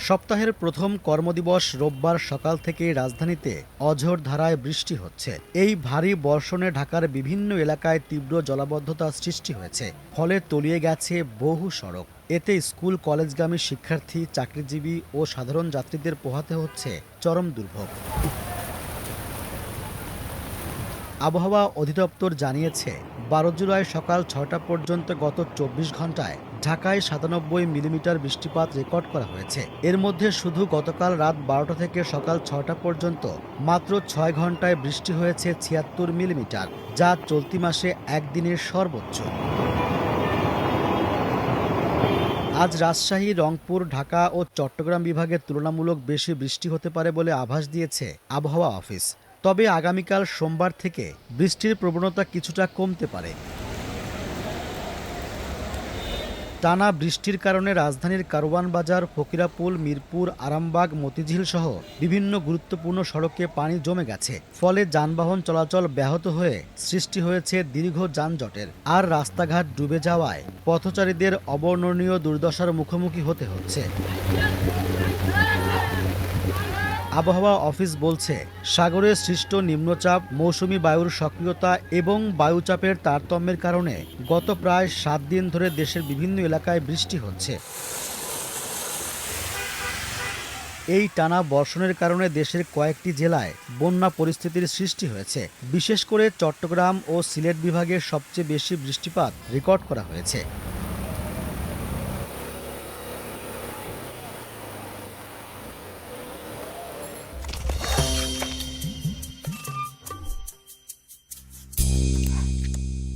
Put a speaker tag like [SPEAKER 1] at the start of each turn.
[SPEAKER 1] সপ্তাহের প্রথম কর্মদিবস রোববার সকাল থেকে রাজধানীতে অঝোর ধারায় বৃষ্টি হচ্ছে। এই ভারী বর্ষণে ঢাকার বিভিন্ন এলাকায় তীব্র জলাবদ্ধতা সৃষ্টি হয়েছে, ফলে তলিয়ে গেছে বহু সড়ক। এতে স্কুল কলেজগামী শিক্ষার্থী, চাকরিজীবী ও সাধারণ যাত্রীদের পোহাতে হচ্ছে চরম দুর্ভোগ। আবহাওয়া অধিদপ্তর জানিয়েছে, 12 জুলাই সকাল 6টা পর্যন্ত গত 24 ঘন্টায় ঢাকায় 97 মিলিমিটার বৃষ্টিপাত রেকর্ড করা হয়েছে। এর মধ্যে শুধু গতকাল রাত 12টা থেকে সকাল 6টা পর্যন্ত মাত্র 6 ঘন্টায় বৃষ্টি হয়েছে 76 মিলিমিটার, যা চলতি মাসে একদিনের সর্বোচ্চ। আজ রাজশাহী, রংপুর, ঢাকা ও চট্টগ্রাম বিভাগে তুলনামূলক বেশি বৃষ্টি হতে পারে বলে আভাস দিয়েছে আবহাওয়া অফিস। তবে আগামীকাল সোমবার থেকে বৃষ্টির প্রবণতা কিছুটা কমতে পারে। টানা বৃষ্টির কারণে রাজধানীর কারওয়ান বাজার, ফকিরাপুল, মিরপুর, আরামবাগ, মতিঝিল সহ বিভিন্ন গুরুত্বপূর্ণ সড়কে পানি জমে গেছে। ফলে যানবাহন চলাচল ব্যাহত হয়ে সৃষ্টি হয়েছে দীর্ঘ যানজটের। আর রাস্তাঘাট ডুবে যাওয়ায় পথচারীদের অবর্ণনীয় দুর্দশার মুখোমুখি হতে হচ্ছে। আবহাওয়া অফিস বলছে, সাগরে সৃষ্ট নিম্নচাপ, মৌসুমী বায়ুর সক্রিয়তা এবং বায়ুচাপের তারতম্যের কারণে গত প্রায় 7 দিন ধরে দেশের বিভিন্ন এলাকায় বৃষ্টি হচ্ছে। এই টানা বর্ষণের কারণে দেশের কয়েকটি জেলায় বন্যা পরিস্থিতির সৃষ্টি হয়েছে। বিশেষ করে চট্টগ্রাম ও সিলেট বিভাগে সবচেয়ে বেশি বৃষ্টিপাত রেকর্ড করা হয়েছে।